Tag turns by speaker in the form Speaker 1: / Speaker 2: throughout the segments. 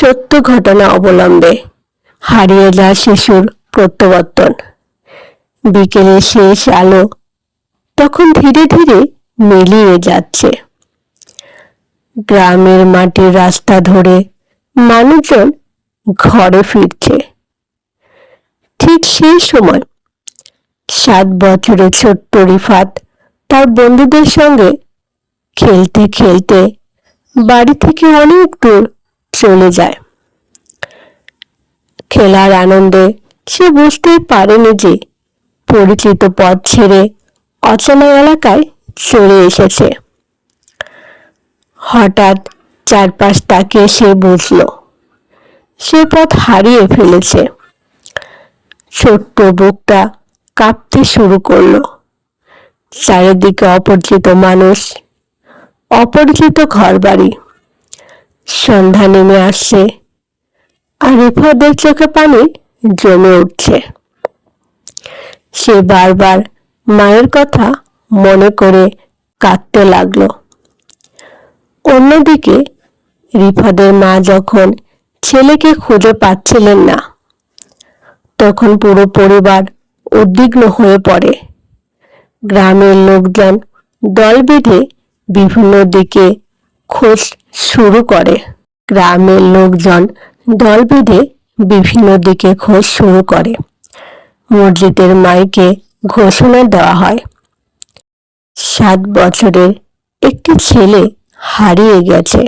Speaker 1: সত্য ঘটনা অবলম্বে হারিয়ে যাওয়া শিশুর প্রত্যাবর্তন। বিকেলের শেষ আলো তখন ধীরে ধীরে মিলিয়ে যাচ্ছে। গ্রামের মাটির রাস্তা ধরে মানুষজন ঘরে ফিরছে। ঠিক সেই সময় 7 বছরের ছোট্ট রিফাত তার বন্ধুদের সঙ্গে খেলতে খেলতে বাড়ি থেকে অনেক দূর চলে যায়। খেলার আনন্দে সে বুঝতেই পারেনি যে পরিচিত পথ ছেড়ে অচেনা এলাকায় চলে এসেছে। হঠাৎ চারপাশ তাকিয়ে সে বুঝল সে পথ হারিয়ে ফেলেছে। ছোট্ট বুকটা কাঁপতে শুরু করলো। চারিদিকে অপরিচিত মানুষ, অপরিচিত ঘরবাড়ি। সন্ধ্যা নেমে আসছে আর রিফাতের চোখে পানি জমে উঠছে। সে বারবার মায়ের কথা মনে করে কাঁদতে লাগলো। অন্যদিকে রিফাতের মা যখন ছেলেকে খুঁজে পাচ্ছিলেন না, তখন পুরো পরিবার উদ্বিগ্ন হয়ে পড়ে। গ্রামের লোকজন দল বেঁধে বিভিন্ন দিকে খোঁজ শুরু করে। মসজিদের মাইকে ঘোষণা দেওয়া হয়, 7 বছরের একটি ছেলে হারিয়ে গেছে,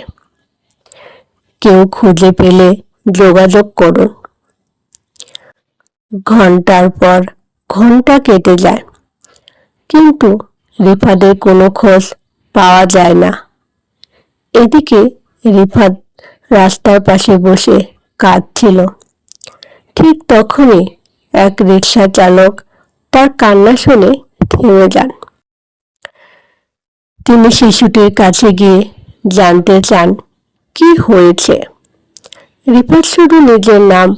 Speaker 1: কেউ খুঁজে পেলে যোগাযোগ করুন। ঘন্টার পর ঘন্টা কেটে যায়, কিন্তু রিফাতের কোনো খোঁজ পাওয়া যায় না। এদিকে রিফাত রাস্তার পাশে বসে কাঁদছিল। ঠিক তখনই এক রিকশা চালক তার কান্না শুনে থেমে যান। তিনি শিশুটির কাছে গিয়ে জানতে চান কি হয়েছে। রিফাত শুধু নিজের নাম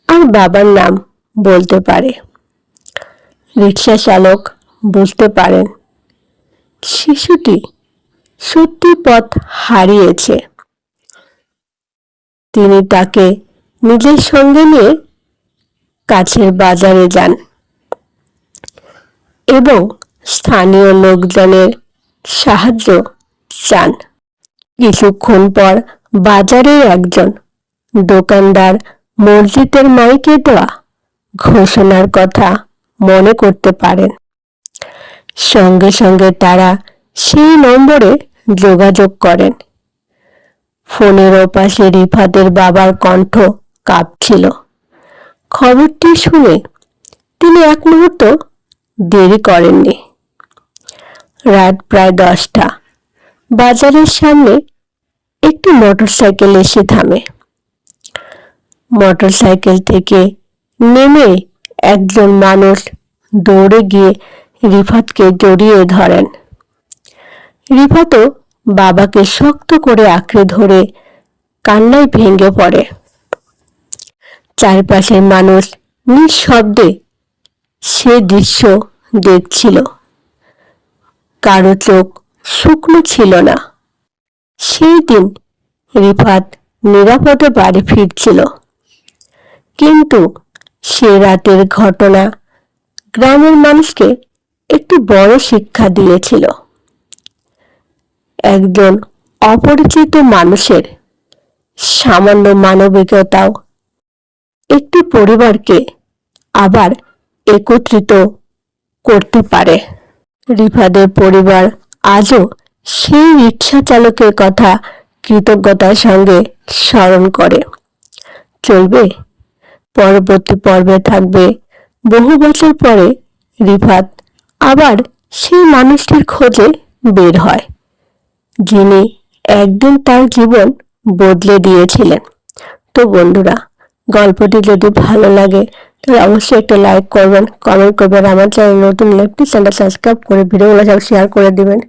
Speaker 1: আর বাবার নাম বলতে পারে। রিকশা চালক বুঝতে পারেন শিশুটি সত্যি পথ হারিয়েছে। তিনি তাকে নিজের সঙ্গে নিয়ে কাছের বাজারে যান এবং স্থানীয় লোকজনের সাহায্য চান। কিছুক্ষণ পর বাজারের একজন দোকানদার মসজিদের মাইকে দেওয়া ঘোষণার কথা মনে করতে পারেন। সঙ্গে সঙ্গে তারা সেই নম্বরে যোগাযোগ করেন। ফোনের ওপাশে রিফাতের বাবার কণ্ঠ কাঁপছিল। খবরটি শুনে তিনি এক মুহূর্ত দেরি করেননি। রাত প্রায় 10টা। বাজারের সামনে একটি মোটরসাইকেল এসে থামে। মোটরসাইকেল থেকে নেমে একজন মানুষ দৌড়ে গিয়ে রিফাতকে জড়িয়ে ধরেন। রিফাতও বাবাকে শক্ত করে আঁকড়ে ধরে কান্নায় ভেঙে পড়ে। চারপাশের মানুষ নিঃশব্দে সে দৃশ্য দেখছিল। কারো চোখ শুকনো ছিল না। সেই দিন রিফাত নিরাপদে বাড়ি ফিরছিল, কিন্তু সে রাতের ঘটনা গ্রামের মানুষকে একটি বড় শিক্ষা দিয়েছিল। একজন অপরিচিত মানুষের সামান্য মানবিকতাও একটি পরিবারকে আবার একত্রিত করতে পারে। রিফাতের পরিবার আজও সেই রিকশা চালকের কথা কৃতজ্ঞতার সঙ্গে স্মরণ করে। চলবে পরবর্তী পর্বে থাকবে বহু বছর পরে রিফাত আবার সেই মানুষটির খোঁজে বের হয়, যিনি একদিন তার জীবন বদলে দিয়েছিলেন। তো বন্ধুরা, গল্পটি যদি ভালো লাগে তাহলে অবশ্যই একটা লাইক করবেন, কমেন্ট করবেন। আমার চ্যানেল নতুন হলে প্লিজ চ্যানেলটা সাবস্ক্রাইব করে ভিডিওগুলো সব শেয়ার করে দিবেন।